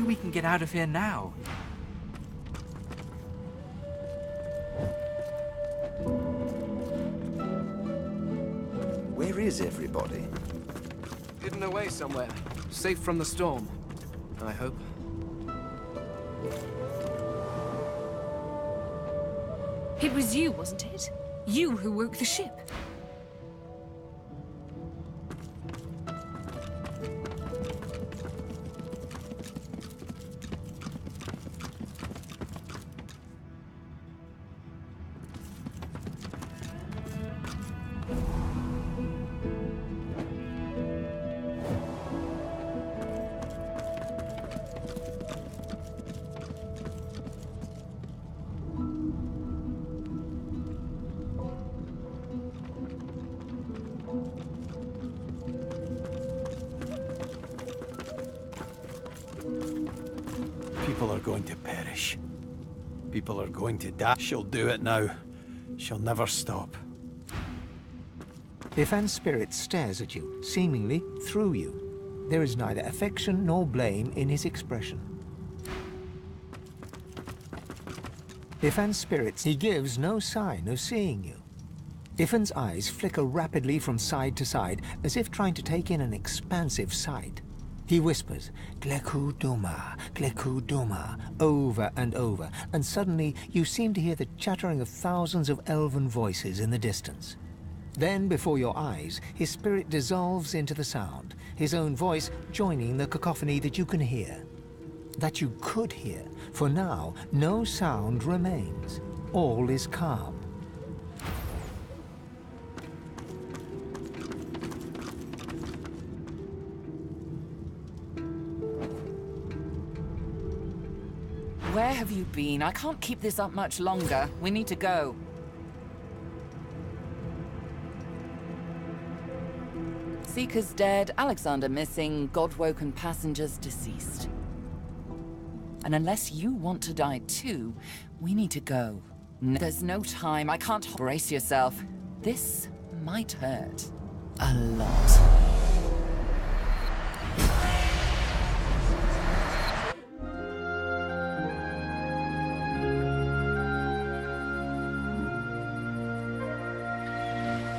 Maybe we can get out of here now. Where is everybody? Hidden away somewhere. Safe from the storm, I hope. It was you, wasn't it? You who woke the ship. People are going to perish. People are going to die. She'll do it now. She'll never stop. Ifan's spirit stares at you, seemingly through you. There is neither affection nor blame in his expression. Ifan's spirit, he gives no sign of seeing you. Ifan's eyes flicker rapidly from side to side, as if trying to take in an expansive sight. He whispers, Gleku Duma, Gleku Duma, over and over, and suddenly you seem to hear the chattering of thousands of elven voices in the distance. Then, before your eyes, his spirit dissolves into the sound, his own voice joining the cacophony that you can hear. That you could hear, for now no sound remains. All is calm. Where have you been? I can't keep this up much longer. We need to go. Seekers dead, Alexander missing, God-woken passengers deceased. And unless you want to die too, we need to go. There's no time. I can't brace yourself. This might hurt. A lot.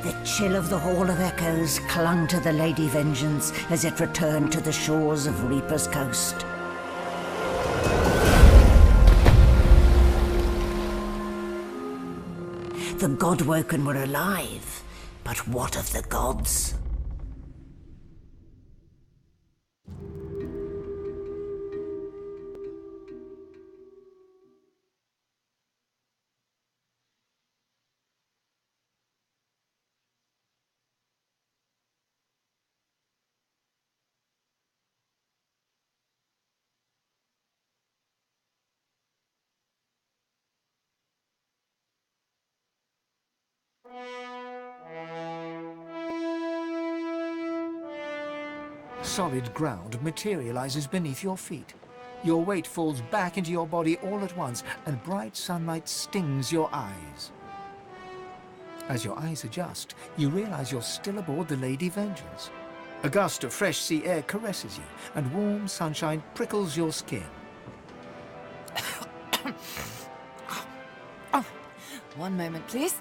The chill of the Hall of Echoes clung to the Lady Vengeance as it returned to the shores of Reaper's Coast. The Godwoken were alive, but what of the gods? Solid ground materializes beneath your feet. Your weight falls back into your body all at once, and bright sunlight stings your eyes. As your eyes adjust, you realize you're still aboard the Lady Vengeance. A gust of fresh sea air caresses you, and warm sunshine prickles your skin. Oh, one moment, please.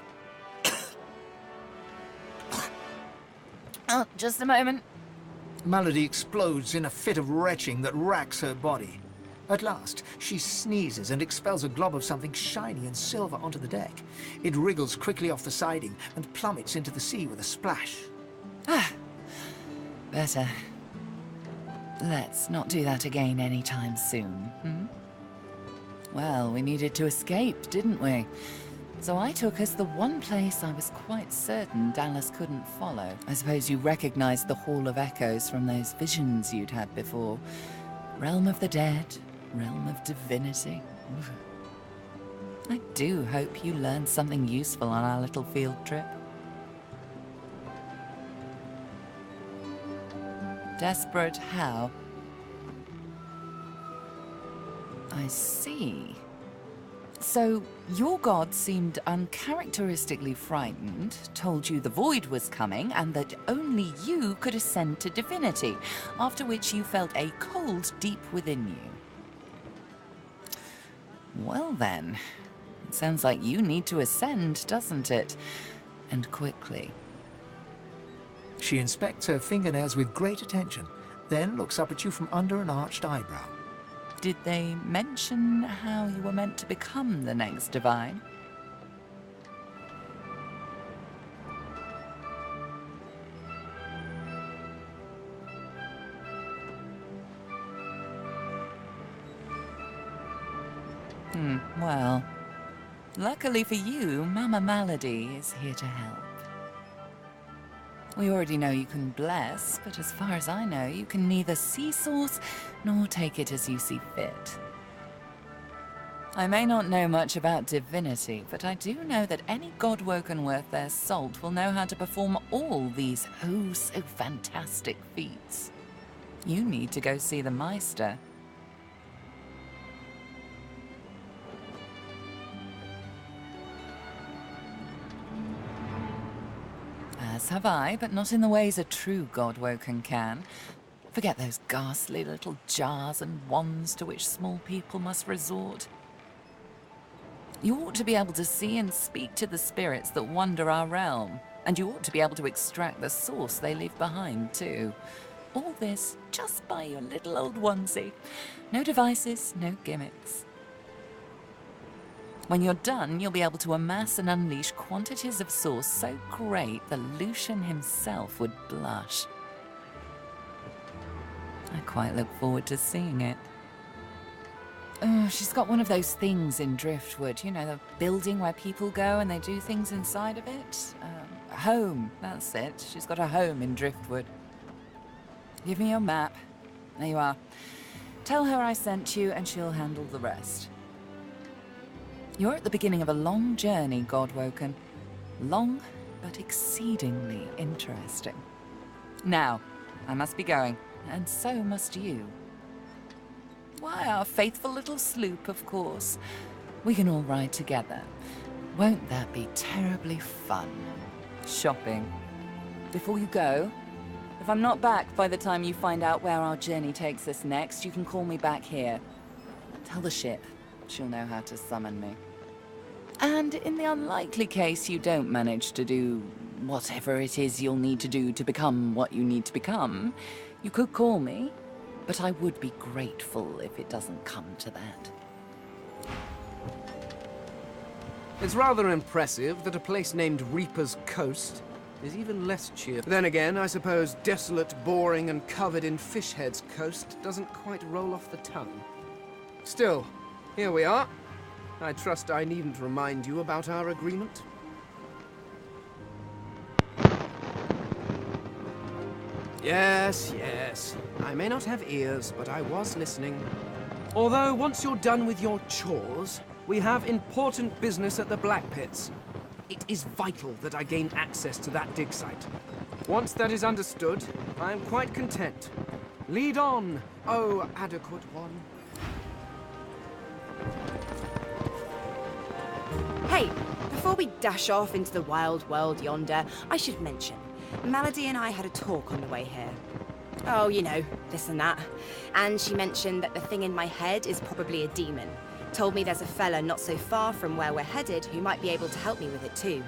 Oh, just a moment. Melody explodes in a fit of retching that racks her body. At last, she sneezes and expels a glob of something shiny and silver onto the deck. It wriggles quickly off the siding and plummets into the sea with a splash. Ah, better. Let's not do that again anytime soon, hmm? Well, we needed to escape, didn't we? So I took us the one place I was quite certain Dallas couldn't follow. I suppose you recognized the Hall of Echoes from those visions you'd had before. Realm of the dead, realm of divinity. I do hope you learned something useful on our little field trip. Desperate how? I see. So, your god seemed uncharacteristically frightened, told you the void was coming, and that only you could ascend to divinity, after which you felt a cold deep within you. Well then, it sounds like you need to ascend, doesn't it? And quickly. She inspects her fingernails with great attention, then looks up at you from under an arched eyebrow. Did they mention how you were meant to become the next divine? Well, luckily for you, Mama Malady is here to help. We already know you can bless, but as far as I know, you can neither see source nor take it as you see fit. I may not know much about divinity, but I do know that any godwoken worth their salt will know how to perform all these oh so fantastic feats. You need to go see the Meister. As have I, but not in the ways a true godwoken can. Forget those ghastly little jars and wands to which small people must resort. You ought to be able to see and speak to the spirits that wander our realm, and you ought to be able to extract the source they leave behind, too. All this just by your little old onesie. No devices, no gimmicks. When you're done, you'll be able to amass and unleash quantities of source so great the Lucian himself would blush. I quite look forward to seeing it. Oh, she's got one of those things in Driftwood, you know, the building where people go and they do things inside of it. A home, that's it. She's got a home in Driftwood. Give me your map. There you are. Tell her I sent you and she'll handle the rest. You're at the beginning of a long journey, Godwoken. Long, but exceedingly interesting. Now, I must be going, and so must you. Why, our faithful little sloop, of course. We can all ride together. Won't that be terribly fun? Shopping. Before you go, if I'm not back by the time you find out where our journey takes us next, you can call me back here. Tell the ship. She'll know how to summon me. And in the unlikely case you don't manage to do whatever it is you'll need to do to become what you need to become, you could call me, but I would be grateful if it doesn't come to that. It's rather impressive that a place named Reaper's Coast is even less cheerful. Then again, I suppose desolate, boring, and covered in fish heads coast doesn't quite roll off the tongue. Still, here we are. I trust I needn't remind you about our agreement. Yes, yes. I may not have ears, but I was listening. Although, once you're done with your chores, we have important business at the Black Pits. It is vital that I gain access to that dig site. Once that is understood, I am quite content. Lead on, oh adequate one. Hey, before we dash off into the wild world yonder, I should mention, Malady and I had a talk on the way here. Oh, you know, this and that. And she mentioned that the thing in my head is probably a demon. Told me there's a fella not so far from where we're headed who might be able to help me with it too.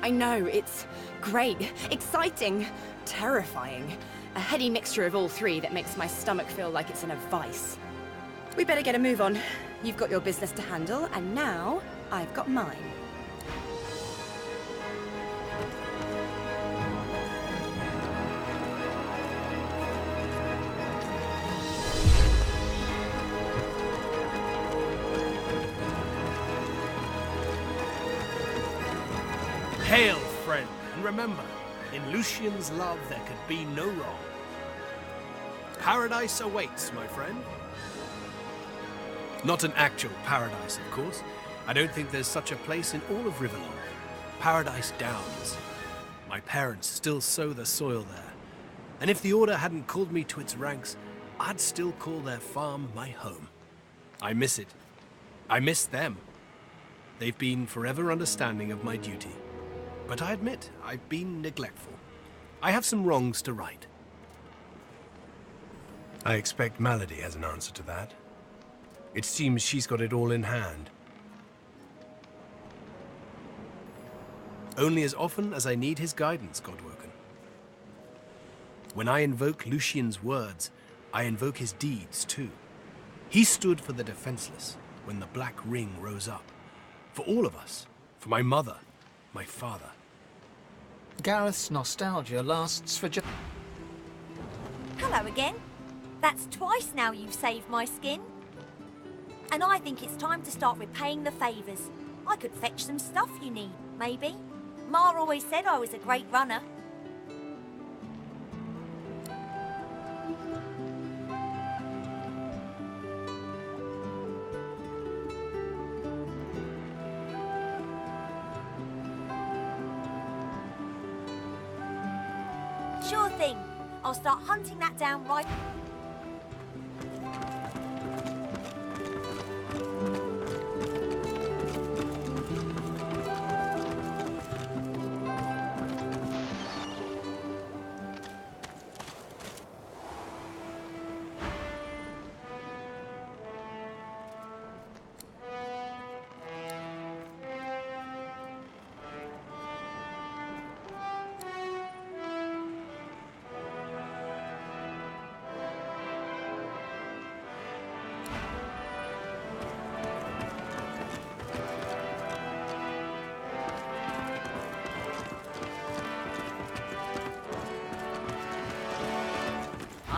I know, it's great, exciting, terrifying. A heady mixture of all three that makes my stomach feel like it's in a vice. We better get a move on. You've got your business to handle, and now I've got mine. Hail, friend, and remember, in Lucian's love there could be no wrong. Paradise awaits, my friend. Not an actual paradise, of course. I don't think there's such a place in all of Rivellon. Paradise Downs. My parents still sow the soil there. And if the Order hadn't called me to its ranks, I'd still call their farm my home. I miss it. I miss them. They've been forever understanding of my duty. But I admit, I've been neglectful. I have some wrongs to right. I expect Malady has an answer to that. It seems she's got it all in hand. Only as often as I need his guidance, Godwoken. When I invoke Lucian's words, I invoke his deeds too. He stood for the defenseless when the Black Ring rose up. For all of us. For my mother, my father. Gareth's nostalgia lasts for just... Hello again. That's twice now you've saved my skin. And I think it's time to start repaying the favours. I could fetch some stuff you need, maybe. Ma always said I was a great runner. Sure thing. I'll start hunting that down right...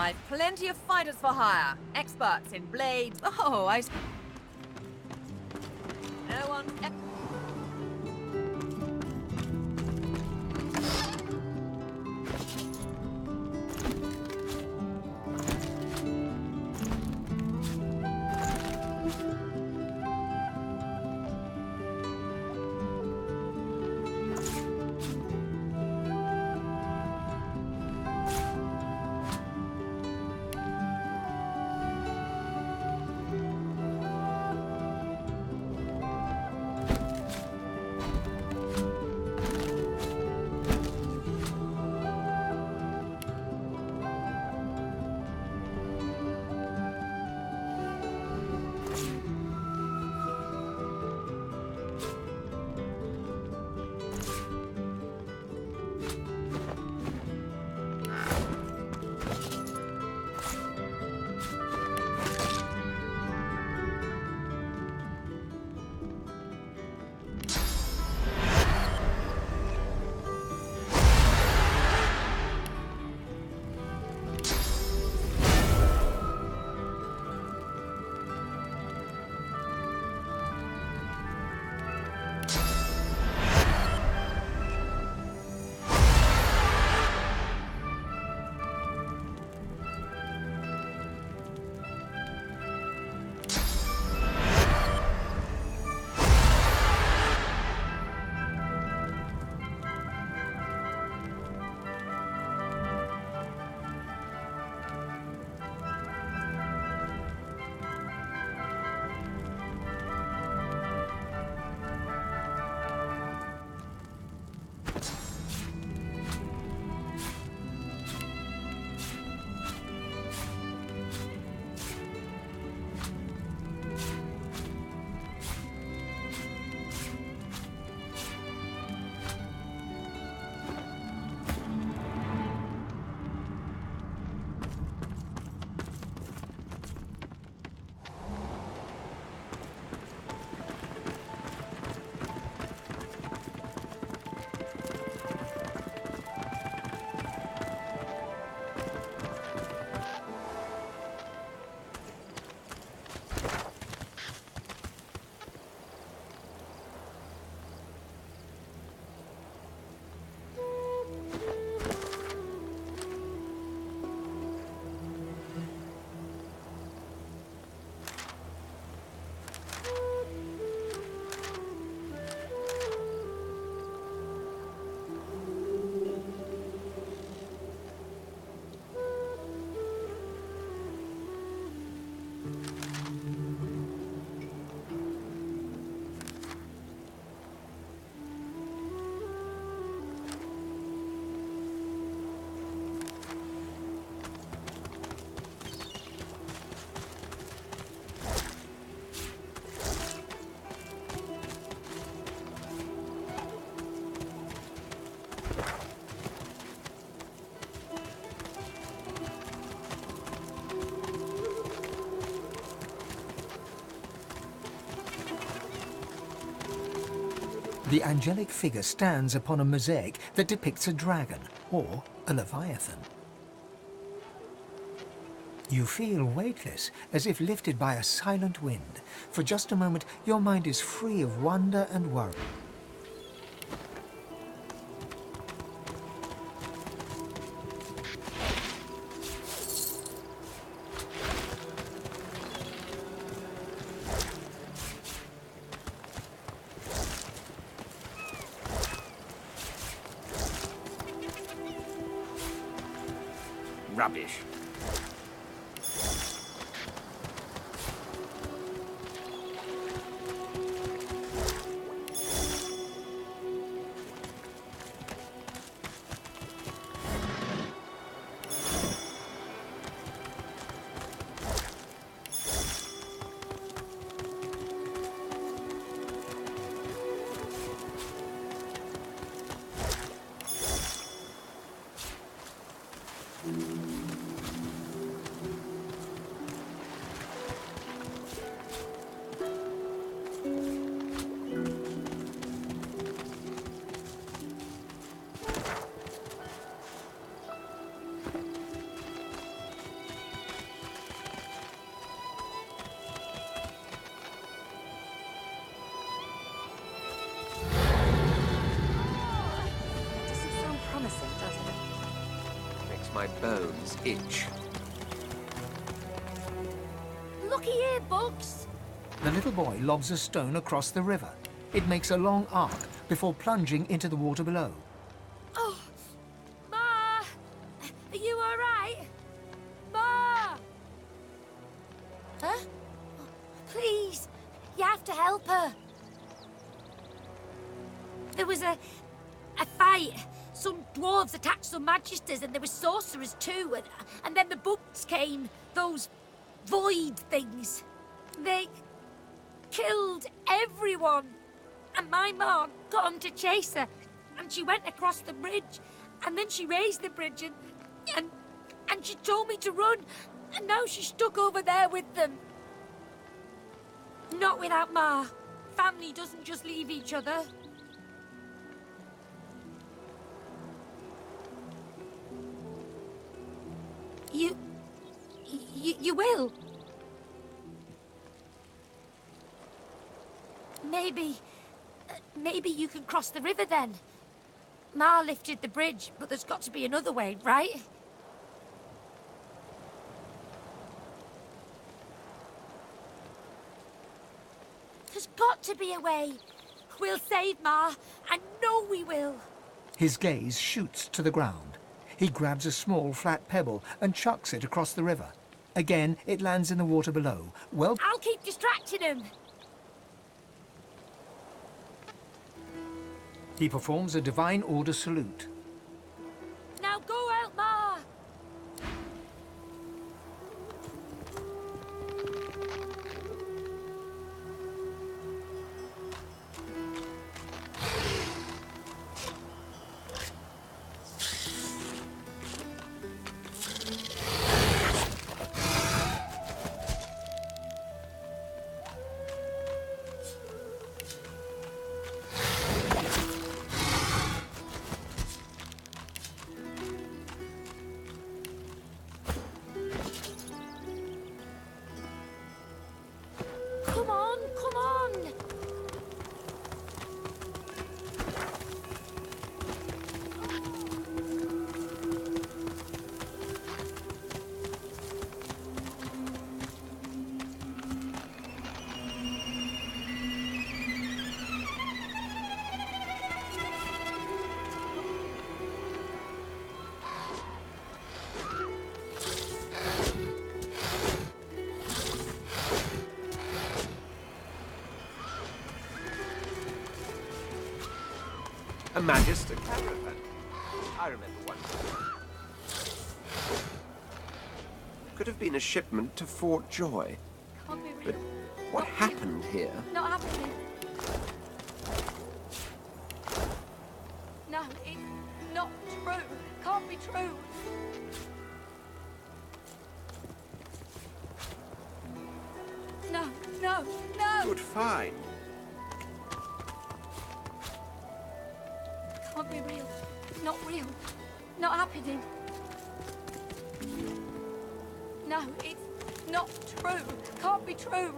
I've plenty of fighters for hire. Experts in blades. Oh, No one... The angelic figure stands upon a mosaic that depicts a dragon or a leviathan. You feel weightless, as if lifted by a silent wind. For just a moment, your mind is free of wonder and worry. Rubbish. My bones itch. Looky here, Bugs. The little boy lobs a stone across the river. It makes a long arc before plunging into the water below. Oh, Ma! Are you all right? Ma! Huh? Please, you have to help her. There was a fight. Some dwarves attacked some magisters, and there were sorcerers too. And then the bugs came, those void things. They killed everyone. And my mom got 'em to chase her, and she went across the bridge, and then she raised the bridge, and she told me to run, and now she's stuck over there with them. Not without Ma. Family doesn't just leave each other. You will? Maybe you can cross the river then. Ma lifted the bridge, but there's got to be another way, right? There's got to be a way. We'll save Ma. I know we will. His gaze shoots to the ground. He grabs a small flat pebble and chucks it across the river. Again, it lands in the water below. Well, I'll keep distracting him. He performs a divine order salute. Now go out, Ma. Come on, come on. A magister caravan. I remember one. Could have been a shipment to Fort Joy. Can't be real. But what happened here? Not happening. No, it's not true. Can't be true. No, no, no. Good find. Can't be real. Not real. Not happening. No, it's not true. Can't be true.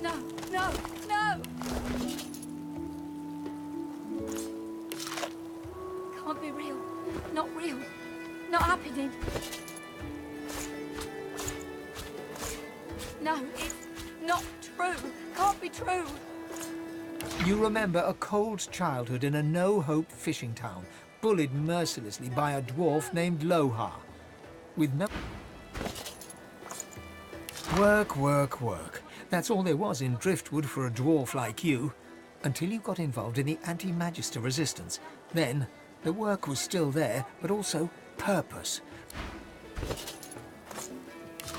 No, no, no! Can't be real. Not real. Not happening. No, it's not true. Can't be true. You remember a cold childhood in a no-hope fishing town, bullied mercilessly by a dwarf named Lohar. With no... Work, work, work. That's all there was in Driftwood for a dwarf like you, until you got involved in the anti-magister resistance. Then, the work was still there, but also purpose.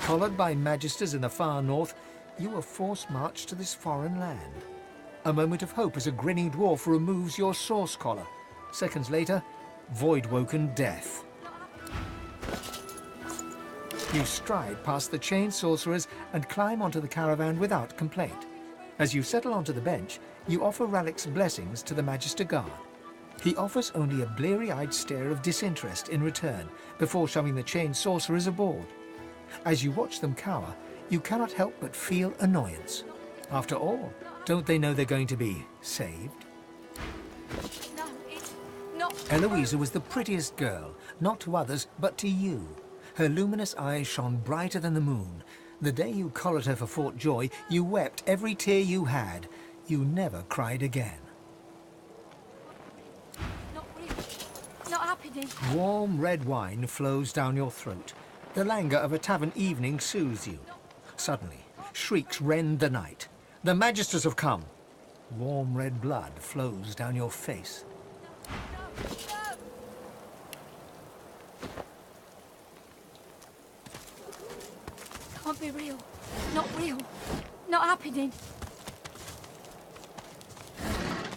Collared by magisters in the far north, you were force-marched to this foreign land. A moment of hope as a grinning dwarf removes your source collar. Seconds later, void-woken death. You stride past the chained sorcerers and climb onto the caravan without complaint. As you settle onto the bench, you offer Ralik's blessings to the Magister Guard. He offers only a bleary-eyed stare of disinterest in return, before shoving the chained sorcerers aboard. As you watch them cower, you cannot help but feel annoyance. After all, don't they know they're going to be saved? No, it's not. Eloisa was the prettiest girl, not to others, but to you. Her luminous eyes shone brighter than the moon. The day you collared her for Fort Joy, you wept every tear you had. You never cried again. Not real. Not happening. Warm red wine flows down your throat. The languor of a tavern evening soothes you. Suddenly, shrieks rend the night. The Magisters have come. Warm red blood flows down your face. Can't be real. Not real. Not happening.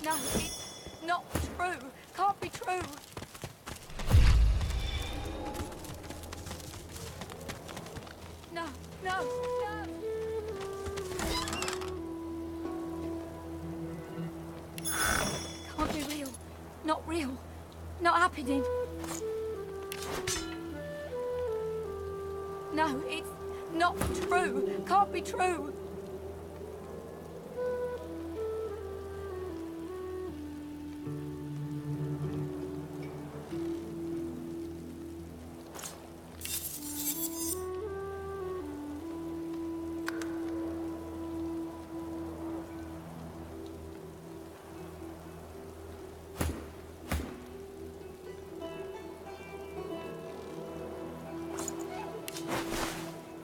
No, it's not true. Can't be true. No, no, no. Can't be real. Not real. Not happening. No, it's not true. Can't be true.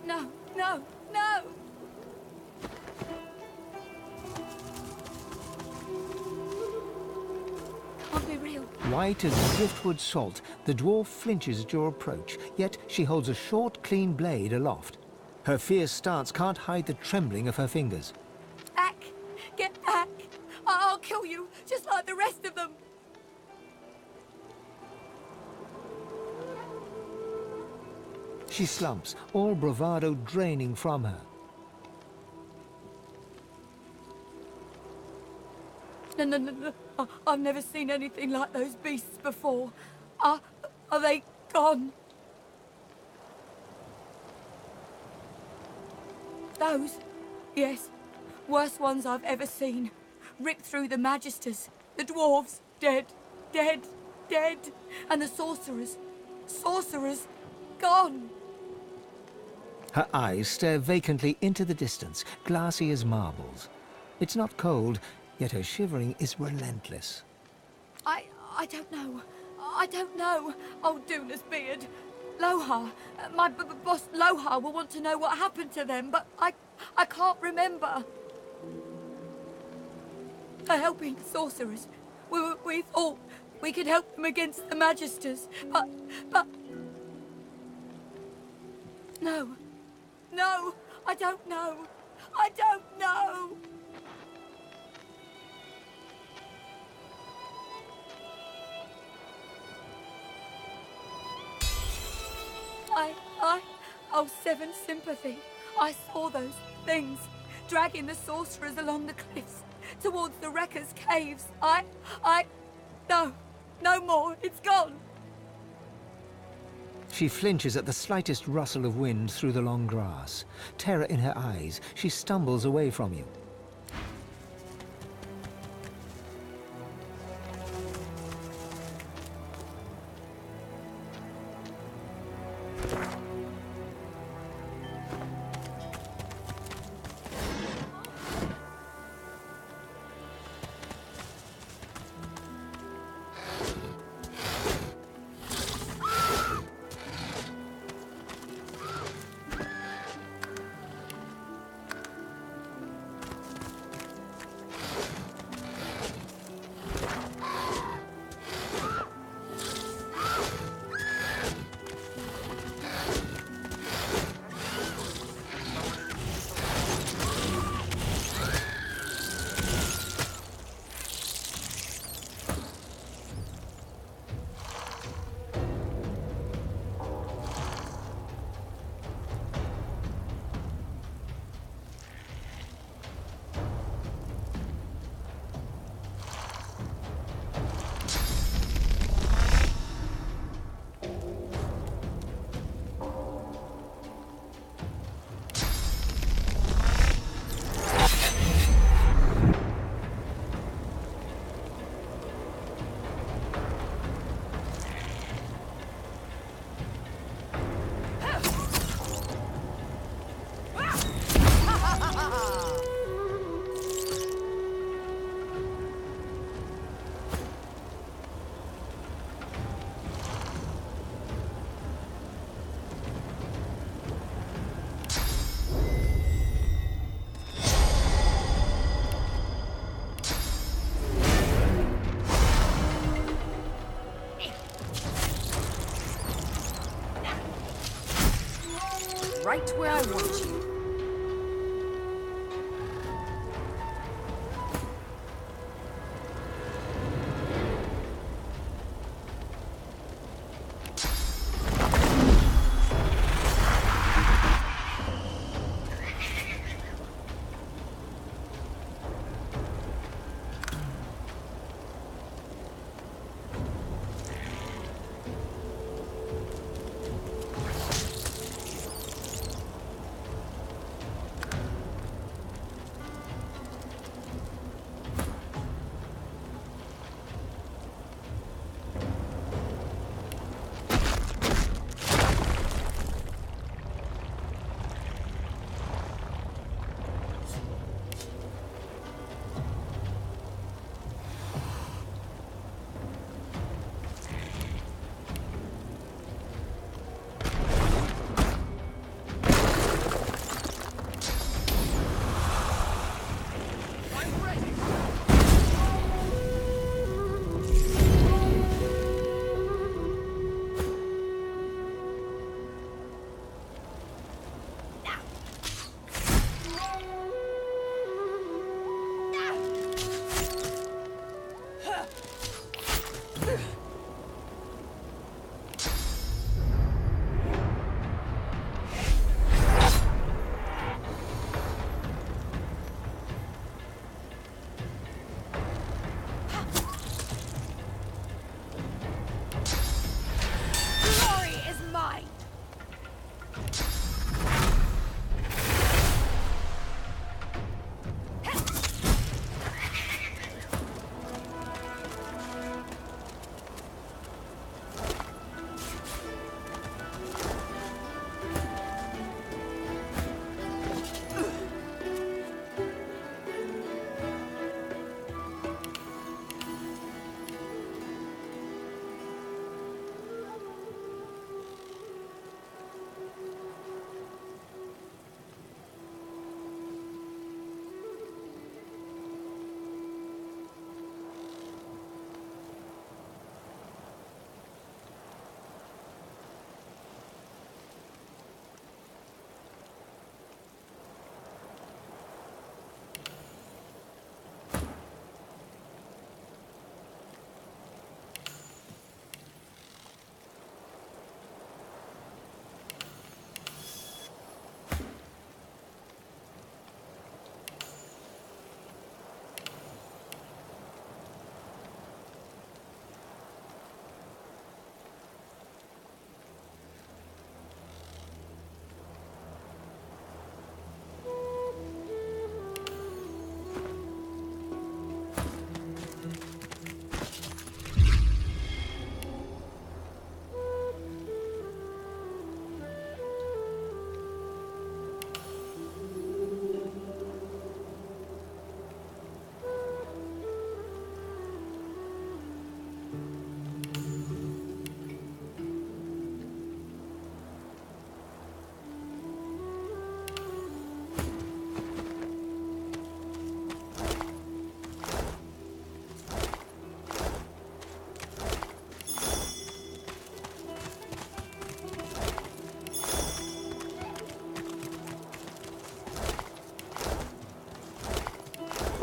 No, no, no! Can't be real. White as driftwood salt, the dwarf flinches at your approach, yet she holds a short, clean blade aloft. Her fierce stance can't hide the trembling of her fingers. Back! Get back! I'll kill you, just like the rest of them! She slumps, all bravado draining from her. No, no, no, no. I've never seen anything like those beasts before. Are they gone? Those? Yes. Worst ones I've ever seen. Ripped through the Magisters. The dwarves. Dead. Dead. Dead. And the sorcerers. Sorcerers. Gone. Her eyes stare vacantly into the distance, glassy as marbles. It's not cold, yet her shivering is relentless. I don't know. I don't know. Oh, Duna's beard. Lohar. My boss Lohar will want to know what happened to them, but I can't remember. They're helping sorcerers. We thought we could help them against the Magisters, but... No. No, I don't know. I don't know. Oh, Seven sympathy. I saw those things. dragging the sorcerers along the cliffs towards the Wreckers' caves. No more. It's gone. She flinches at the slightest rustle of wind through the long grass. Terror in her eyes, she stumbles away from you. Right where I want you.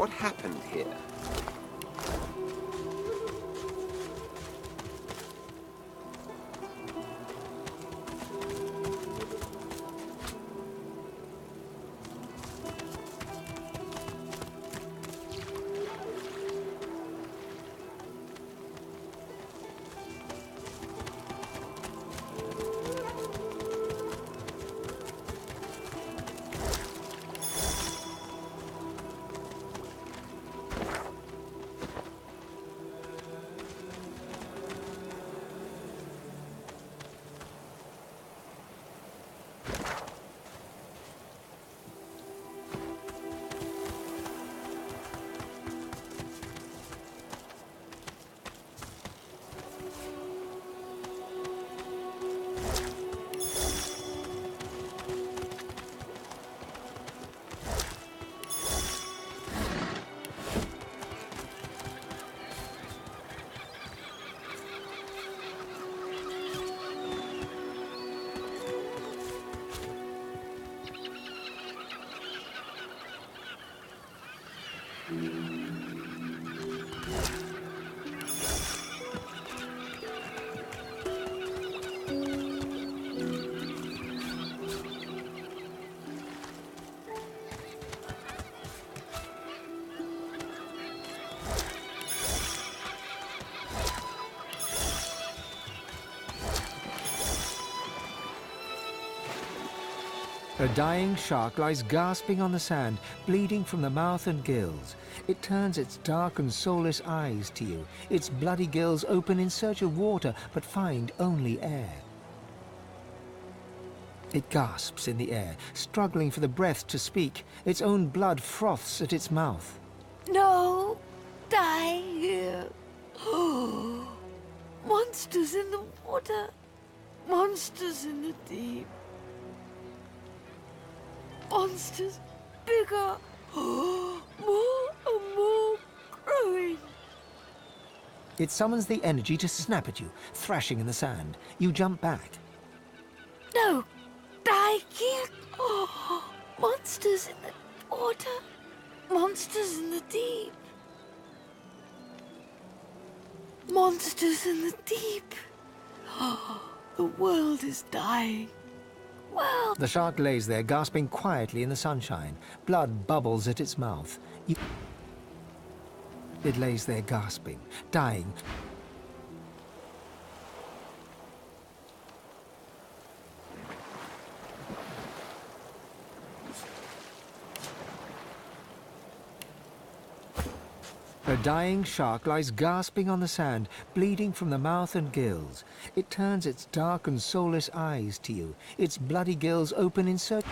What happened here? A dying shark lies gasping on the sand, bleeding from the mouth and gills. It turns its dark and soulless eyes to you. Its bloody gills open in search of water, but find only air. It gasps in the air, struggling for the breath to speak. Its own blood froths at its mouth. No! Die here! Monsters in the water! Monsters in the deep! Monsters bigger! More and more growing! It summons the energy to snap at you, thrashing in the sand. You jump back. No! Die here! Monsters in the water! Monsters in the deep! Monsters in the deep! The world is dying. Well, The shark lays there, gasping quietly in the sunshine. Blood bubbles at its mouth. It lays there gasping, dying. A dying shark lies gasping on the sand, bleeding from the mouth and gills. It turns its dark and soulless eyes to you. Its bloody gills open in search...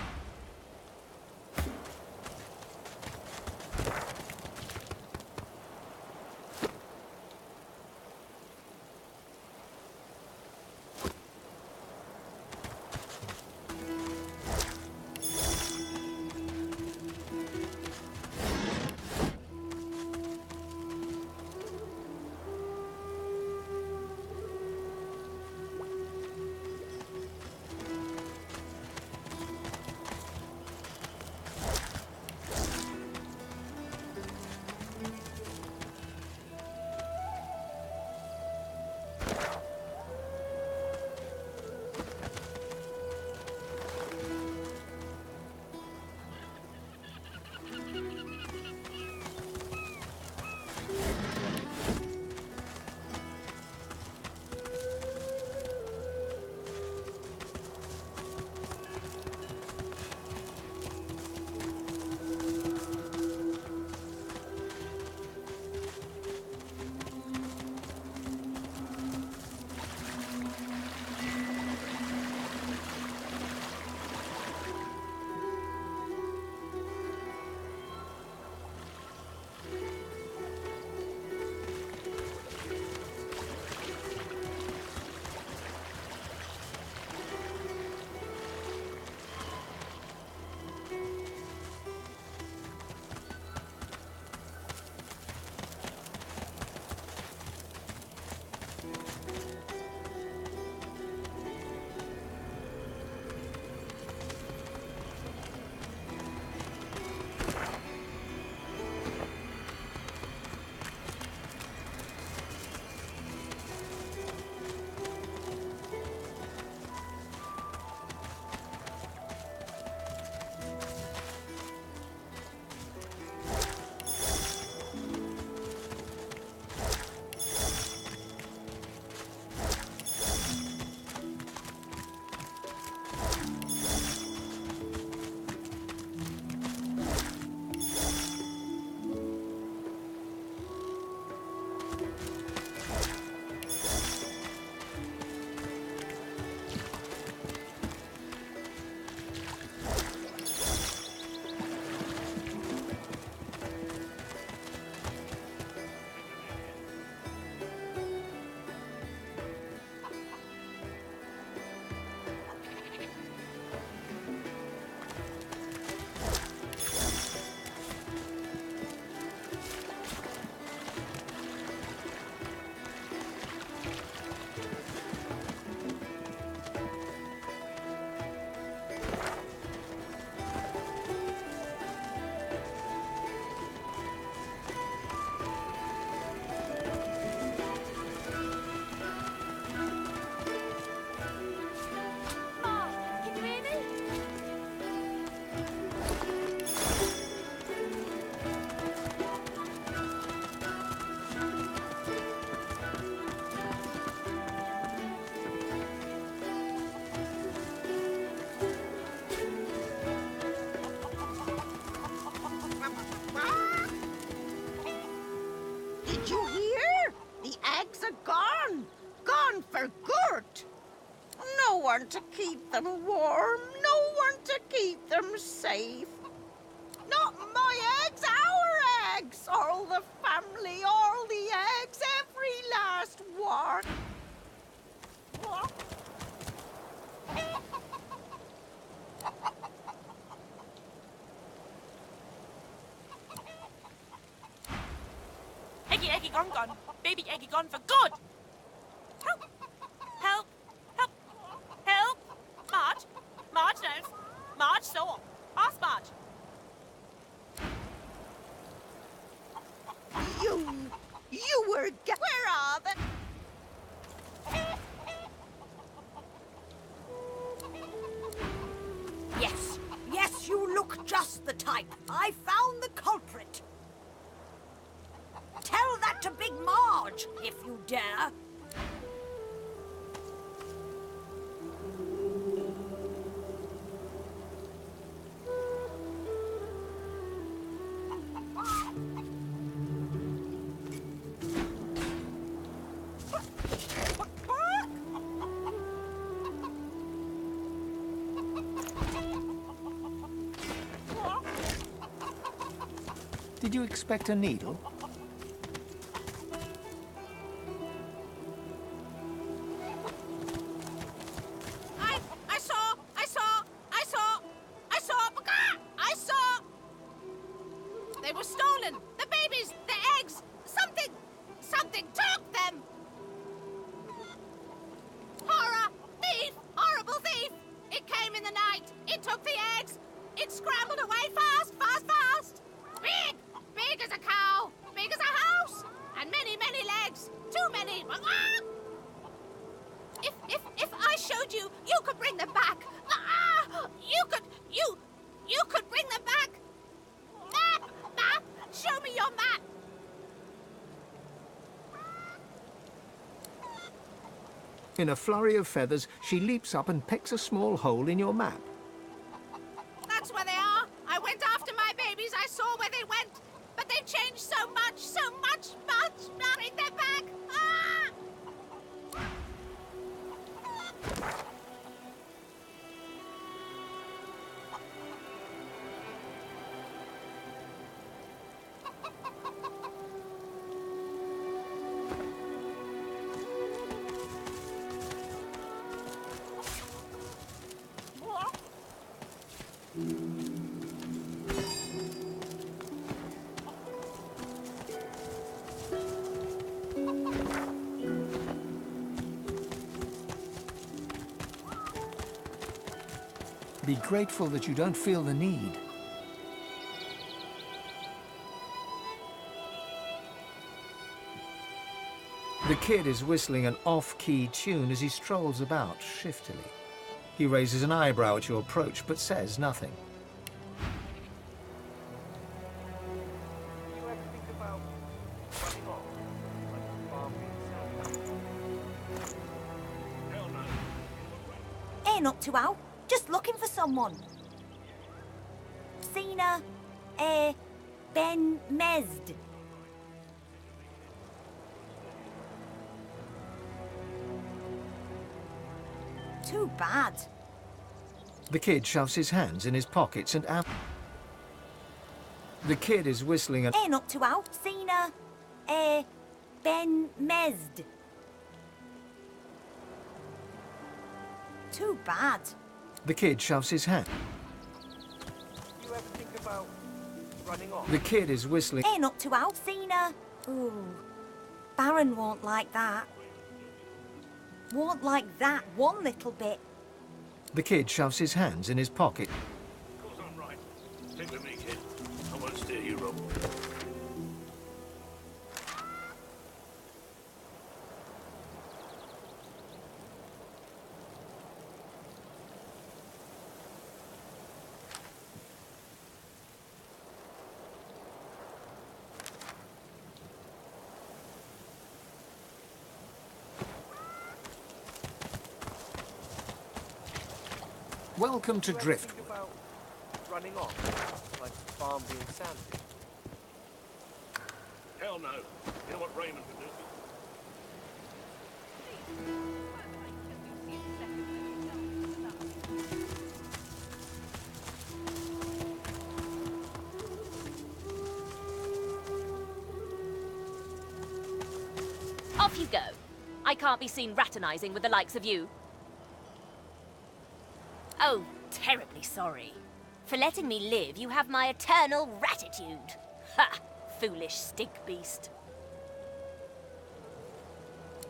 to keep them warm, no one to keep them safe. Not my eggs, our eggs! All the family, all the eggs, every last one. Eggy, Eggy, gone, gone. Baby Eggy gone for good. Help! Help! Help! Help! Marge! Marge knows. Marge saw. Ask Marge. You were where are they? Yes, yes, you look just the type. I found the culprit. Tell that to Big Marge, if you dare. Did you expect a needle? They were stolen! The babies! The eggs! Something took them! Horror! Thief! Horrible thief! It came in the night! It took the eggs! It scrambled away fast! Big! Big as a cow! Big as a house! And many legs! Too many! If I showed you, you could bring them back! You could bring them back! Map! Show me your map! In a flurry of feathers, she leaps up and pecks a small hole in your map. That's where they are! I went after my babies, I saw where they went! But they've changed so much! Bring them back! Ah! Be grateful that you don't feel the need. The kid is whistling an off-key tune as he strolls about shiftily. He raises an eyebrow at your approach, but says nothing. Ain't up to how. Just looking for someone. Sina, Ben Mezd. Too bad. The kid shoves his hands in his pockets and out. The kid is whistling an... Ain't up to how. Sina, Ben Mezd. Too bad. The kid shoves his hand. You ever think about running off? The kid is whistling... Ain't up to how. Sina. Ooh. Baron won't like that. Won't like that one little bit. The kid shoves his hands in his pocket. Of course I'm right. Stick with me, kid. I won't steer you wrong. Welcome to Driftwood. About running off like Barnby and Sandy. Hell no. You know what Raymond can do? Off you go. I can't be seen raternizing with the likes of you. Oh, terribly sorry. For letting me live, you have my eternal gratitude. Ha! Foolish stink beast.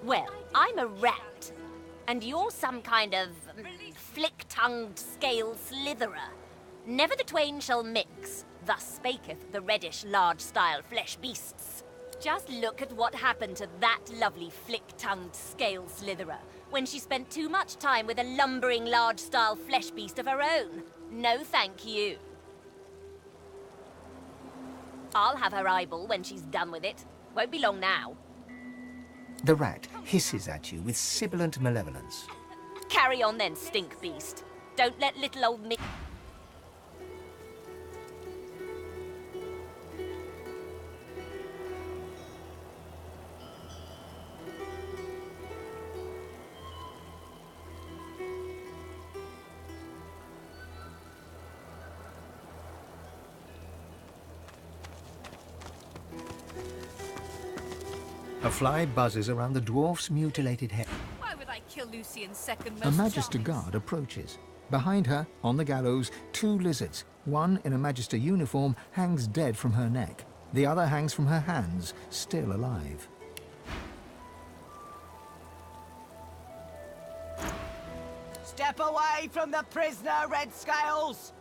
Well, I'm a rat. And you're some kind of flick-tongued scale slitherer. Never the twain shall mix. Thus spaketh the reddish large-style flesh beasts. Just look at what happened to that lovely flick-tongued scale slitherer when she spent too much time with a lumbering large-style flesh beast of her own. No thank you. I'll have her eyeball when she's done with it. Won't be long now. The rat hisses at you with sibilant malevolence. Carry on then, stink beast. Don't let little old me... A fly buzzes around the dwarf's mutilated head. Why would I kill Lucian's second A most Magister charming guard approaches. Behind her, on the gallows, 2 lizards. One in a Magister uniform hangs dead from her neck. The other hangs from her hands, still alive. Step away from the prisoner, Red Scales!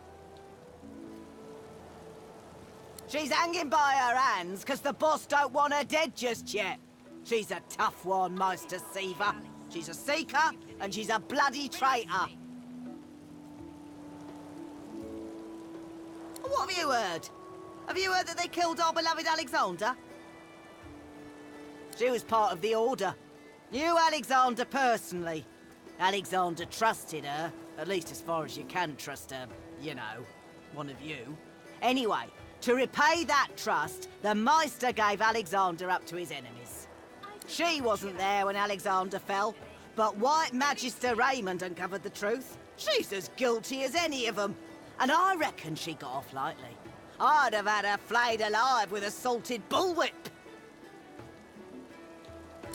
She's hanging by her hands because the boss don't want her dead just yet. She's a tough one, Meister Seaver. She's a seeker, and she's a bloody traitor. What have you heard? Have you heard that they killed our beloved Alexander? She was part of the Order. Knew Alexander personally. Alexander trusted her, at least as far as you can trust her, you know, one of you. Anyway, to repay that trust, the Meister gave Alexander up to his enemies. She wasn't there when Alexander fell, but White Magister Raymond uncovered the truth. She's as guilty as any of them, and I reckon she got off lightly. I'd have had her flayed alive with a salted bullwhip.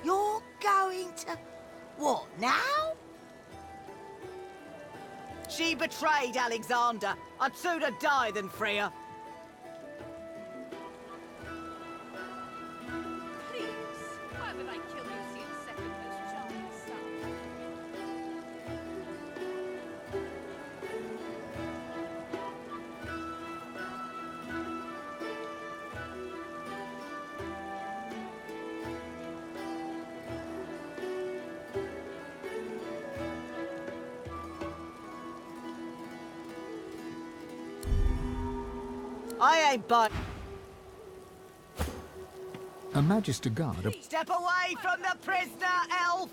You're going to... what, now? She betrayed Alexander. I'd sooner die than free her. Please, why would I kill Lucian's second most charming son? I ain't but... A Magister guard... Step away from the prisoner, elf!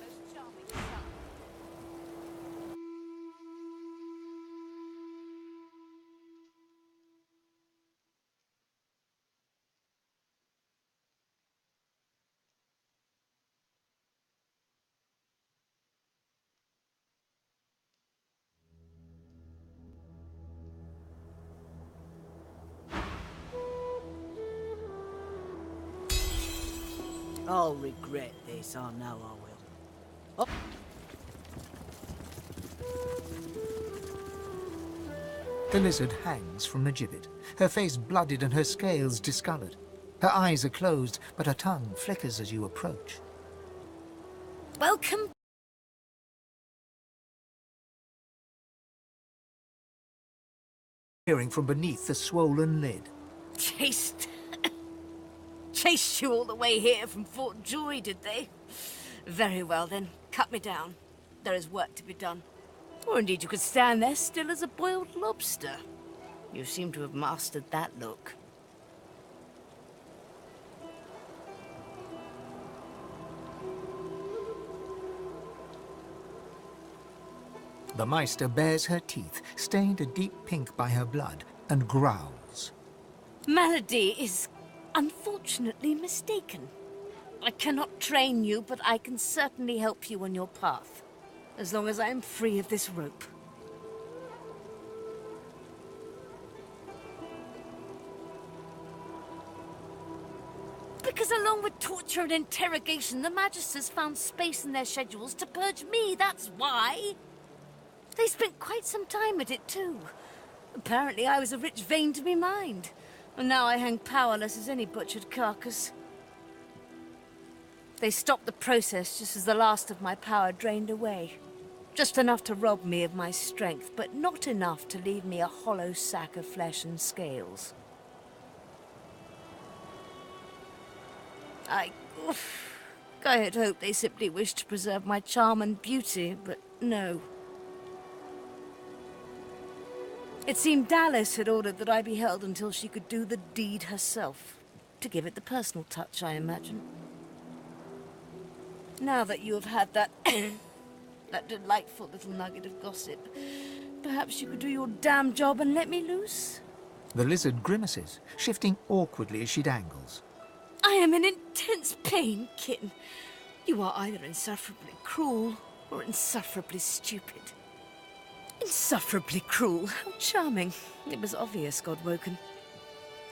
I'll regret this, I know I will. Oh. The lizard hangs from the gibbet, her face blooded and her scales discolored. Her eyes are closed, but her tongue flickers as you approach. Welcome. Peering from beneath the swollen lid. Chased you all the way here from Fort Joy, did they? Very well then, cut me down. There is work to be done. Or indeed you could stand there still as a boiled lobster. You seem to have mastered that look. The Meister bares her teeth, stained a deep pink by her blood, and growls. Malady is unfortunately mistaken. I cannot train you, but I can certainly help you on your path, as long as I am free of this rope. Because along with torture and interrogation, the Magisters found space in their schedules to purge me, that's why. They spent quite some time at it, too. Apparently I was a rich vein to be mined. And now I hang powerless as any butchered carcass. They stopped the process just as the last of my power drained away. Just enough to rob me of my strength, but not enough to leave me a hollow sack of flesh and scales. I had hoped they simply wished to preserve my charm and beauty, but no. It seemed Dallas had ordered that I be held until she could do the deed herself. To give it the personal touch, I imagine. Now that you have had that that delightful little nugget of gossip, perhaps you could do your damn job and let me loose? The lizard grimaces, shifting awkwardly as she dangles. I am in intense pain, kitten. You are either insufferably cruel or insufferably stupid. Insufferably cruel. How charming. It was obvious, Godwoken.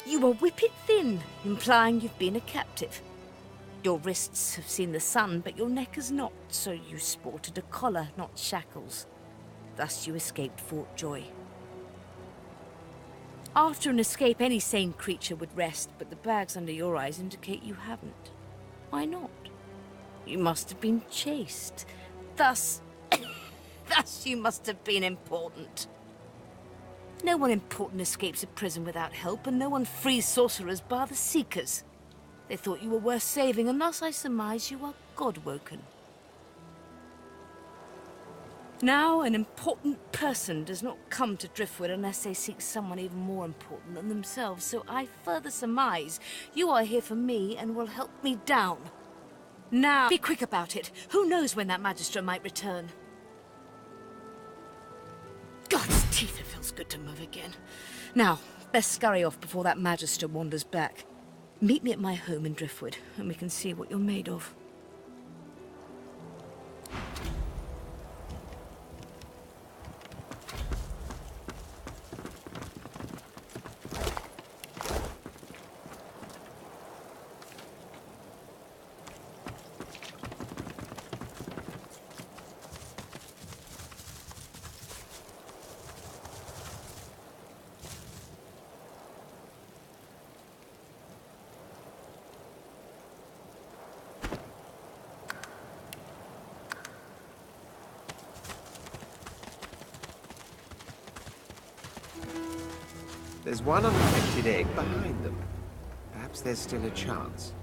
You are whippet thin, implying you've been a captive. Your wrists have seen the sun, but your neck has not, so you sported a collar, not shackles. Thus you escaped Fort Joy. After an escape, any sane creature would rest, but the bags under your eyes indicate you haven't. Why not? You must have been chased. Thus you must have been important. No one important escapes a prison without help, and no one frees sorcerers bar the Seekers. They thought you were worth saving, and thus I surmise you are Godwoken. Now, an important person does not come to Driftwood unless they seek someone even more important than themselves, so I further surmise you are here for me and will help me down. Now, be quick about it. Who knows when that Magister might return? God's teeth, it feels good to move again. Now, let's scurry off before that Magister wanders back. Meet me at my home in Driftwood, and we can see what you're made of. There's one unaffected egg behind them. Perhaps there's still a chance.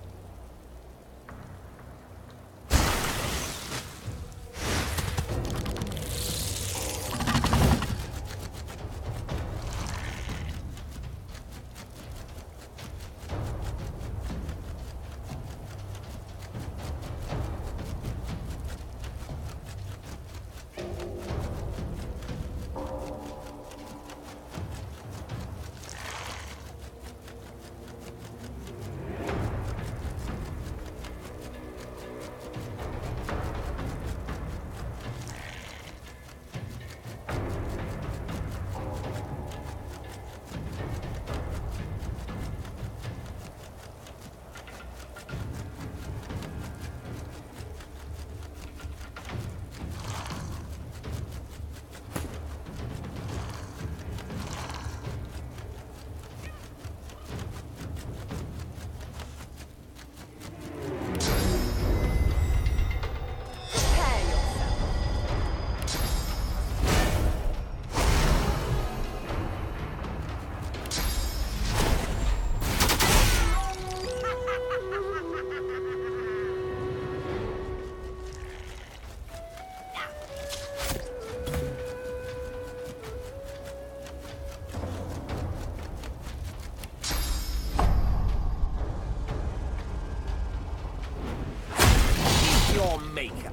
Maker.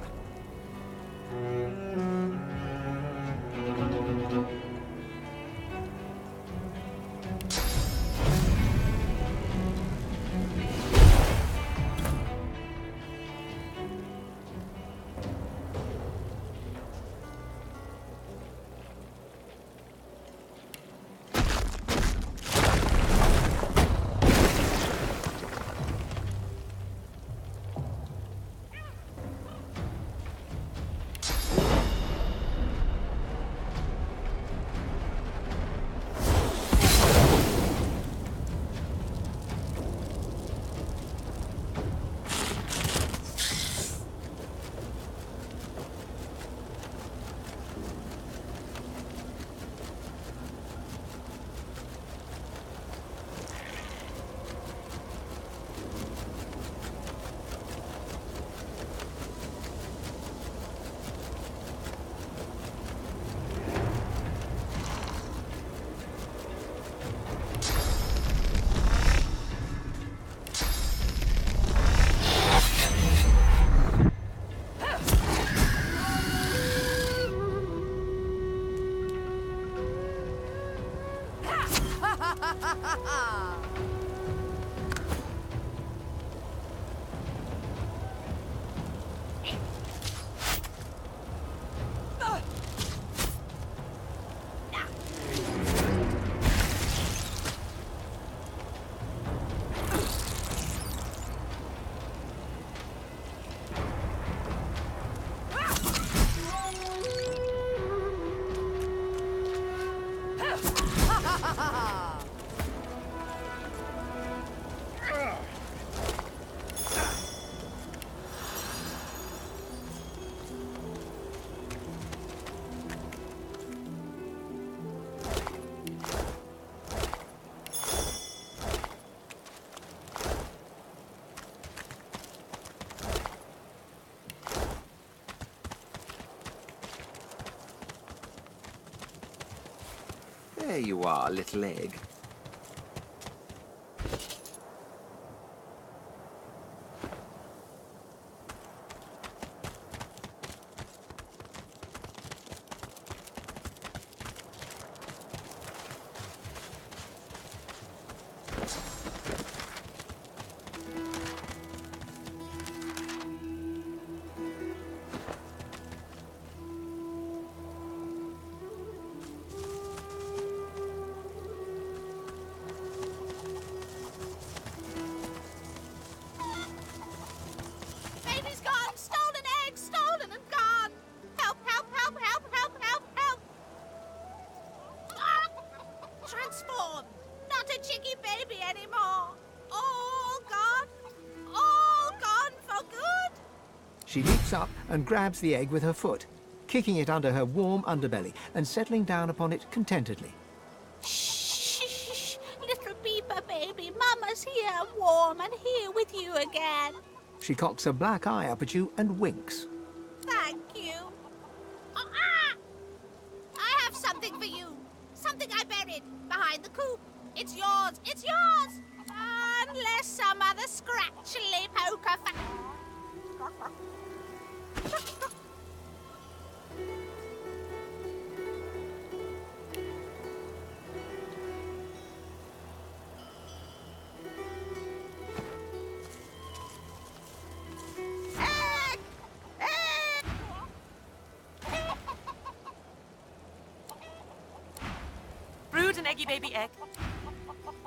There you are, little egg. Baby's gone! Stolen egg! Stolen and gone! Help, help, help, help, help, help, help! Ah! Transform! Not a chicky baby anymore! All gone! All gone for good! She leaps up and grabs the egg with her foot, kicking it under her warm underbelly and settling down upon it contentedly. Shh! Little beeper baby, Mama's here, warm and here with you again. She cocks a black eye up at you and winks. Thank you. Ah! I have something for you. Something I buried behind the coop. It's yours. It's yours. Unless some other scratchily poker Brood an eggy baby egg.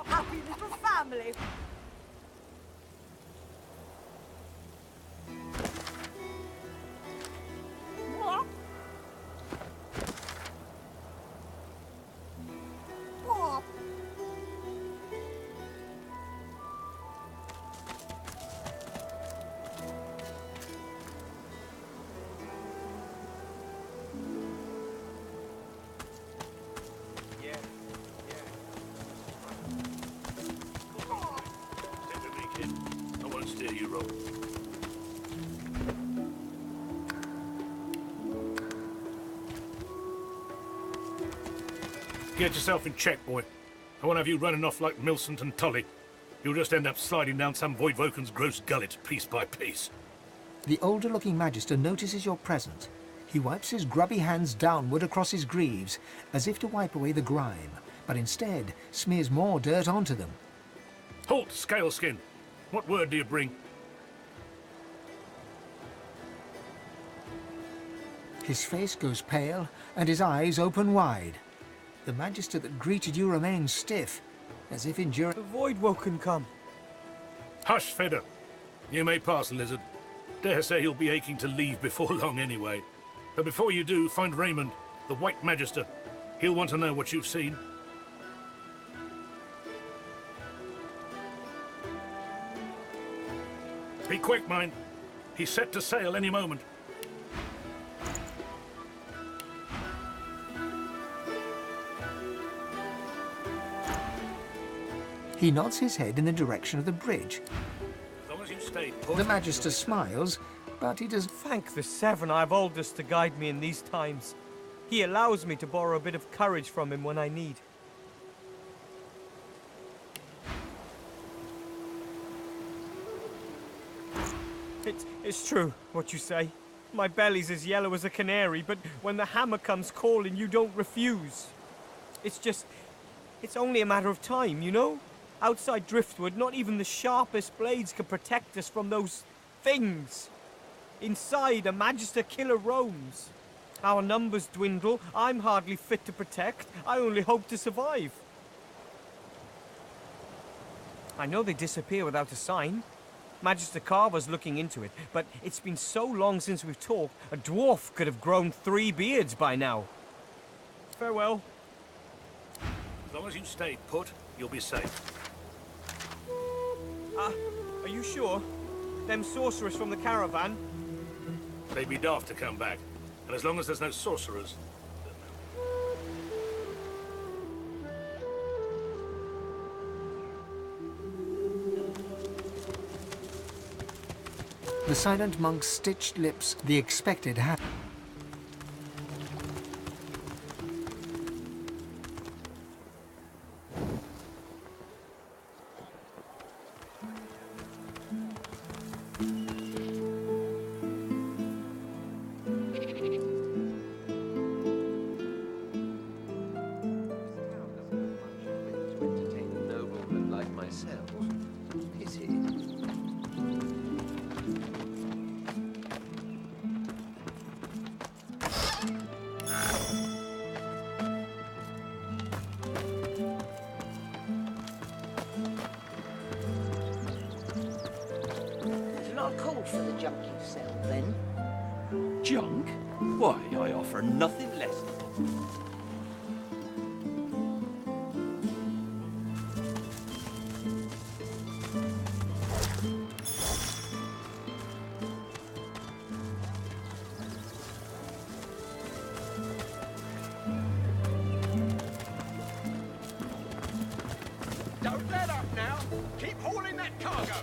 Happy little family. Stick with me, kid. I won't steer you wrong. Get yourself in check, boy. I won't have you running off like Millicent and Tully. You'll just end up sliding down some Voidvoken's gross gullet, piece by piece. The older-looking Magister notices your presence. He wipes his grubby hands downward across his greaves, as if to wipe away the grime, but instead smears more dirt onto them. Halt, Scaleskin! What word do you bring? His face goes pale, and his eyes open wide. The Magister that greeted you remains stiff, as if enduring... The Voidwoken come. Hush, Fedder. You may pass, Lizard. Dare say you'll be aching to leave before long anyway. But before you do, find Raymond, the White Magister. He'll want to know what you've seen. Be quick, mind. He's set to sail any moment. He nods his head in the direction of the bridge. As long as you stay put. The Magister smiles, but he does... Thank the Seven I've Aldous to guide me in these times. He allows me to borrow a bit of courage from him when I need. It's true, what you say. My belly's as yellow as a canary, but when the hammer comes calling, you don't refuse. It's only a matter of time, you know? Outside Driftwood, not even the sharpest blades can protect us from those things. Inside, a Magister killer roams. Our numbers dwindle. I'm hardly fit to protect. I only hope to survive. I know they disappear without a sign. Magister Carver's looking into it, but it's been so long since we've talked, a dwarf could have grown 3 beards by now. Farewell. As long as you stay put, you'll be safe. Are you sure? Them sorcerers from the caravan? They'd be daft to come back. And as long as there's no sorcerers... The silent monk's stitched lips, the expected happen. out. Is it? There's a lot of call for the junk you sell, then. Junk? Why, I offer nothing less. Don't let up now. Keep hauling that cargo.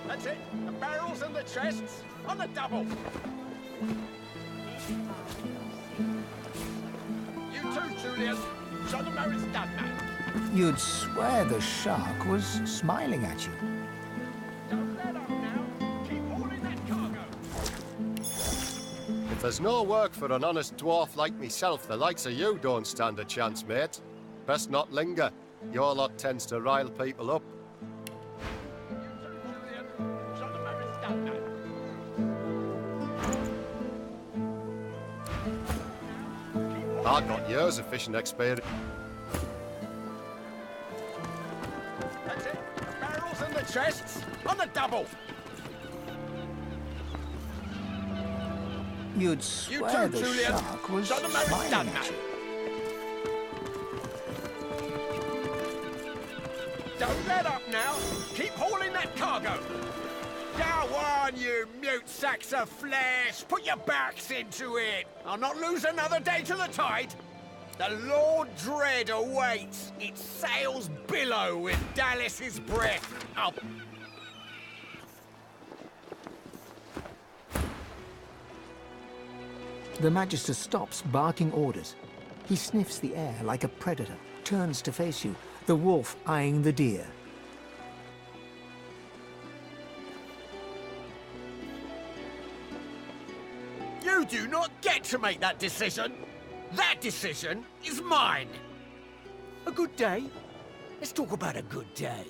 That's it. The barrels and the chests on the double. You too, Julian. Show them how it's done, man. You'd swear the shark was smiling at you. Don't let up now. Keep hauling that cargo. If there's no work for an honest dwarf like myself, the likes of you don't stand a chance, mate. Best not linger. Your lot tends to rile people up. I've got years of fishing experience. That's it. The barrels and the chests on the double. You'd swear the Julian. shark was Show them how it's smiling done, at man. you. Don't let up now. Keep hauling that cargo. Go on, you mute sacks of flesh. Put your backs into it. I'll not lose another day to the tide. The Lord Dread awaits. Its sails billow with Dallas's breath. The Magister stops, barking orders. He sniffs the air like a predator, turns to face you, the wolf eyeing the deer. You do not get to make that decision. That decision is mine. A good day? Let's talk about a good day.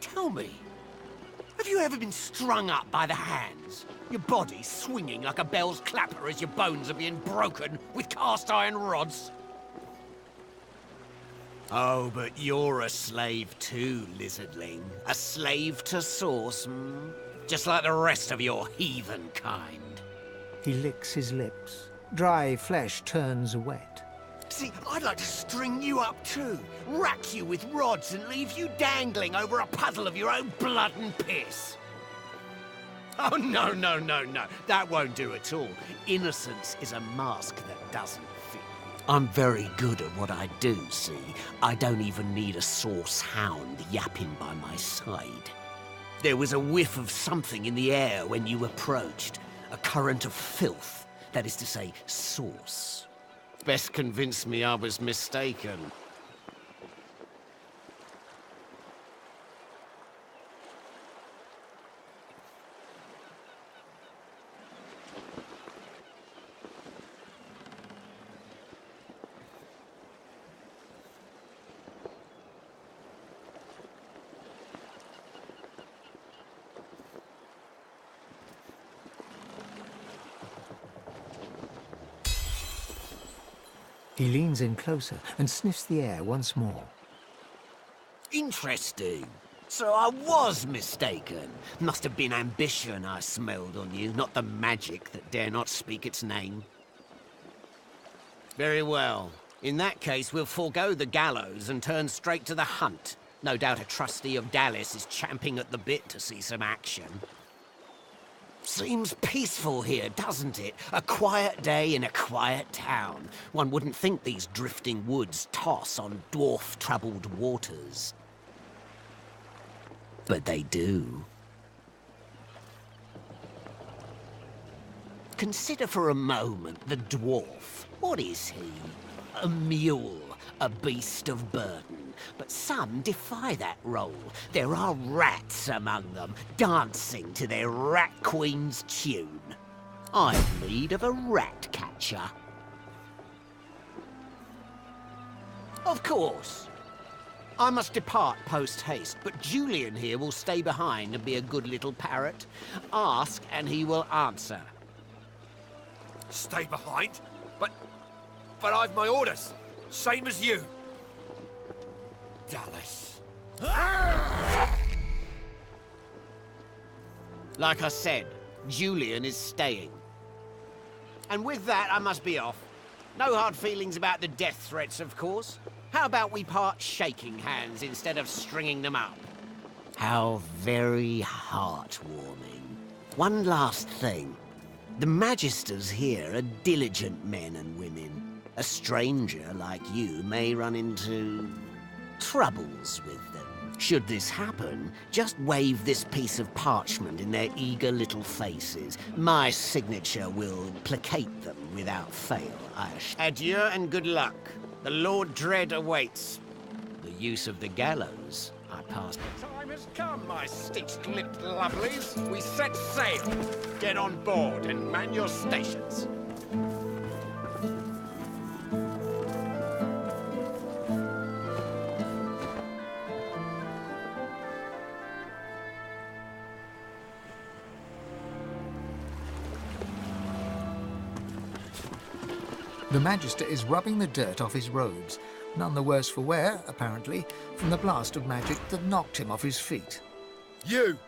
Tell me, have you ever been strung up by the hands? Your body swinging like a bell's clapper as your bones are being broken with cast iron rods? Oh, but you're a slave too, lizardling. A slave to sauce, just like the rest of your heathen kind. He licks his lips. Dry flesh turns wet. See, I'd like to string you up too. Rack you with rods and leave you dangling over a puddle of your own blood and piss. Oh, no, no, no, no. That won't do at all. Innocence is a mask that doesn't fit. I'm very good at what I do, see? I don't even need a sauce hound yapping by my side. There was a whiff of something in the air when you approached. A current of filth. That is to say, sauce. Best convince me I was mistaken. He leans in closer and sniffs the air once more. Interesting. So I was mistaken. Must have been ambition I smelled on you, not the magic that dare not speak its name. Very well. In that case, we'll forego the gallows and turn straight to the hunt. No doubt a trustee of Dallas is champing at the bit to see some action. Seems peaceful here, doesn't it? A quiet day in a quiet town. One wouldn't think these drifting woods toss on dwarf-troubled waters. But they do. Consider for a moment the dwarf. What is he? A mule, a beast of burden. But some defy that role. There are rats among them, dancing to their rat queen's tune. I'm in need of a rat catcher. Of course. I must depart post-haste, but Julian here will stay behind and be a good little parrot. Ask, and he will answer. Stay behind? But I've my orders. Same as you. Dallas. Like I said, Julian is staying. And with that, I must be off. No hard feelings about the death threats, of course. How about we part shaking hands instead of stringing them up? How very heartwarming. One last thing. The Magisters here are diligent men and women. A stranger like you may run into troubles with them. Should this happen, just wave this piece of parchment in their eager little faces. My signature will placate them without fail, I assure you. Adieu and good luck. The Lord Dread awaits. The use of the gallows, I pass. The time has come, my stitched-lipped lovelies. We set sail. Get on board and man your stations. The Magister is rubbing the dirt off his robes, none the worse for wear, apparently, from the blast of magic that knocked him off his feet. You,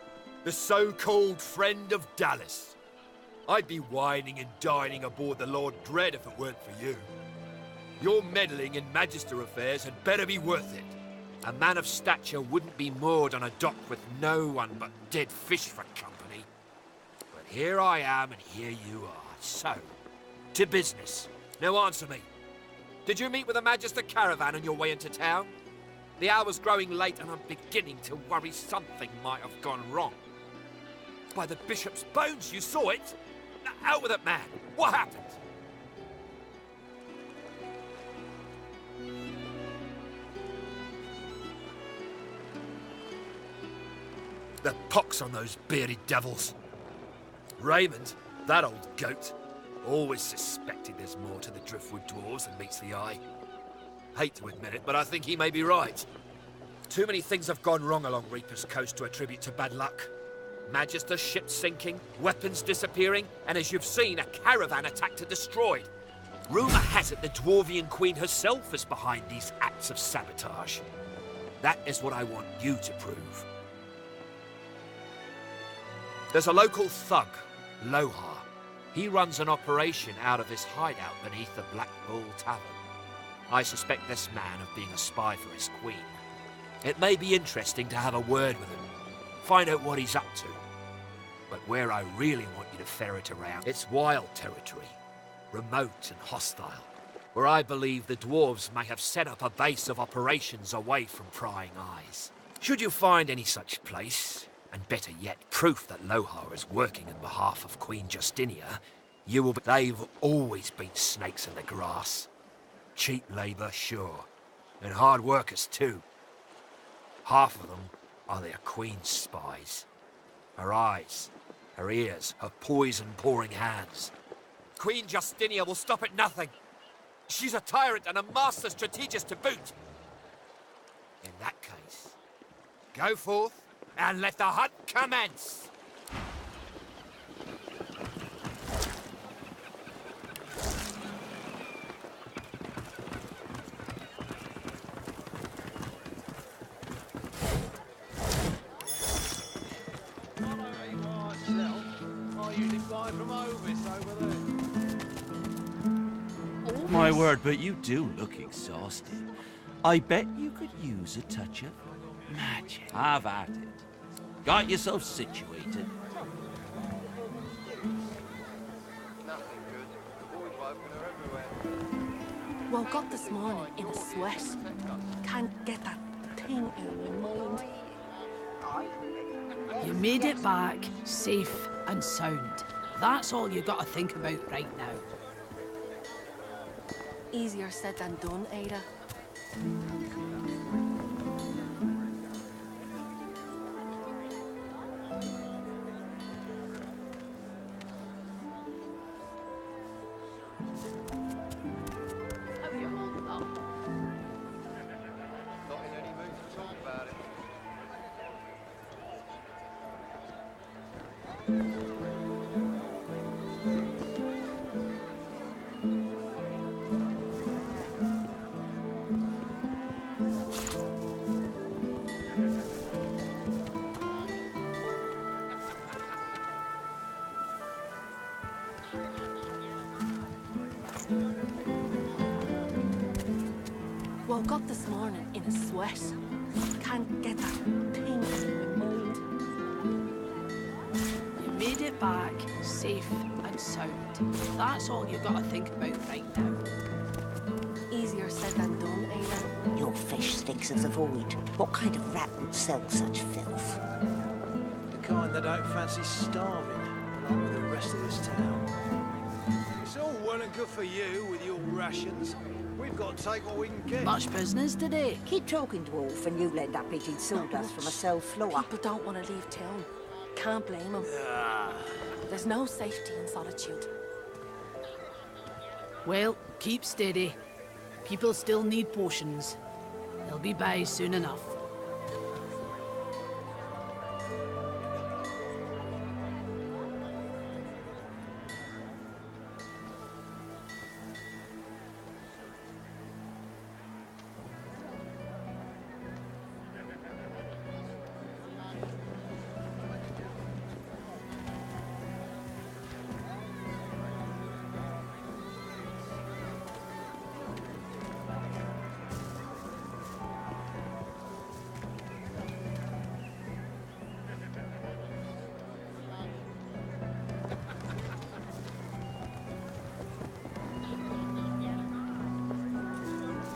the so-called friend of Dallas. I'd be whining and dining aboard the Lord Dread if it weren't for you. Your meddling in Magister affairs had better be worth it. A man of stature wouldn't be moored on a dock with no one but dead fish for company. But here I am and here you are. So, to business. Now answer me. Did you meet with a Magister caravan on your way into town? The hour's growing late and I'm beginning to worry something might have gone wrong. By the Bishop's bones, you saw it? Now, out with it, man. What happened? The pox on those bearded devils. Raymond, that old goat, always suspected there's more to the Driftwood Dwarves than meets the eye. Hate to admit it, but I think he may be right. Too many things have gone wrong along Reaper's Coast to attribute to bad luck. Magister ships sinking, weapons disappearing, and as you've seen, a caravan attacked and destroyed. Rumour has it the Dwarvian Queen herself is behind these acts of sabotage. That is what I want you to prove. There's a local thug, Lohar. He runs an operation out of his hideout beneath the Black Bull Tavern. I suspect this man of being a spy for his queen. It may be interesting to have a word with him, find out what he's up to. But where I really want you to ferret around, it's wild territory, remote and hostile, where I believe the dwarves may have set up a base of operations away from prying eyes. Should you find any such place, and better yet, proof that Lohar is working on behalf of Queen Justinia, you will be... They've always been snakes in the grass. Cheap labour, sure, and hard workers too. Half of them are their queen's spies. Her eyes, her ears, her poison-pouring hands. Queen Justinia will stop at nothing. She's a tyrant and a master strategist to boot. In that case, go forth and let the hunt commence! My word, but you do look exhausted. I bet you could use a touch of magic. Have at it. Got yourself situated. Woke up this morning in a sweat. Can't get that thing out of my mind. You made it back, safe and sound. That's all you got to think about right now. Easier said than done, Ada. Woke up this morning in a sweat. Can't get that thing in my mind. You made it back, safe and sound. That's all you gotta think about right now. Easier said than done, Ada. Your fish stinks of the void. What kind of rat would sell such filth? The kind that don't fancy starving, along with the rest of this town. It's all well and good for you with your rations. We've got to take what we can get. Much business today. Keep talking, dwarf, and you'll end up eating sawdust from a cell floor. People don't want to leave town. Can't blame them. There's no safety in solitude. Well, keep steady. People still need potions. They'll be by soon enough.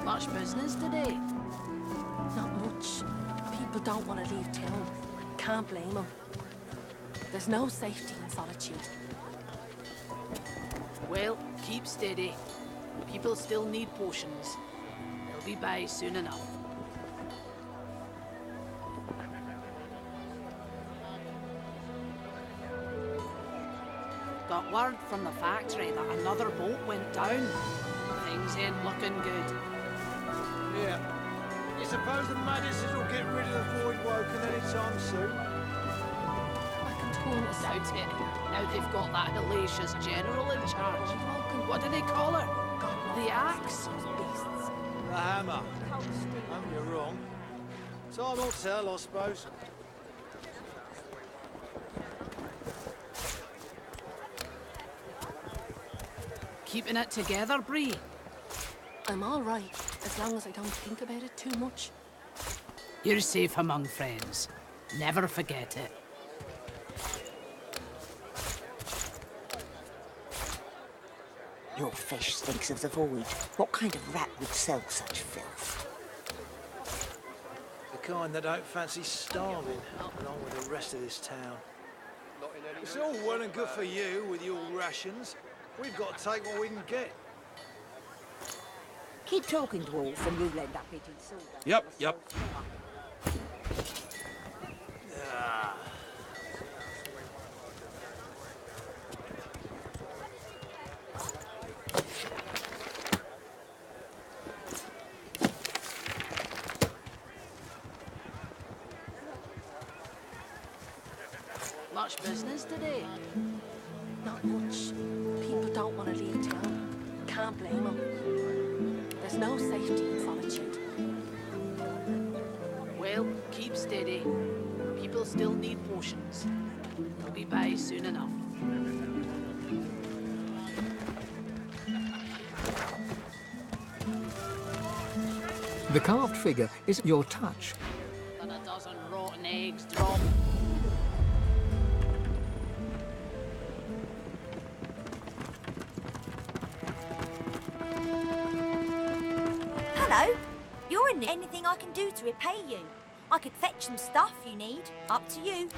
Much business today? Not much. People don't want to leave town. Can't blame them. There's no safety in solitude. Well, keep steady. People still need potions. They'll be by soon enough. Got word from the factory that another boat went down. Things ain't looking good. Yeah. You suppose the Magisters will get rid of the void woken anytime soon? I can totally doubt it. Now they've got that hellacious general in charge. What do they call her? The axe? The hammer. You're wrong. Time will tell, I suppose. Keeping it together, Bree? I'm all right, as long as I don't think about it too much. You're safe among friends. Never forget it. Your fish stinks of the void. What kind of rat would sell such filth? The kind that don't fancy starving, along with the rest of this town. It's all well and good for you with your rations. We've got to take what we can get. Keep talking, dwarf, and you'll end up eating sawdust. Yep. Much business today? Not much. People don't want to leave town. Can't blame them. There's no safety in solitude. Well, keep steady. People still need potions. They'll be by soon enough. The carved figure is your touch. And a dozen rotten eggs drop. Hello. You're in there. Anything I can do to repay you? I could fetch some stuff you need. Up to you.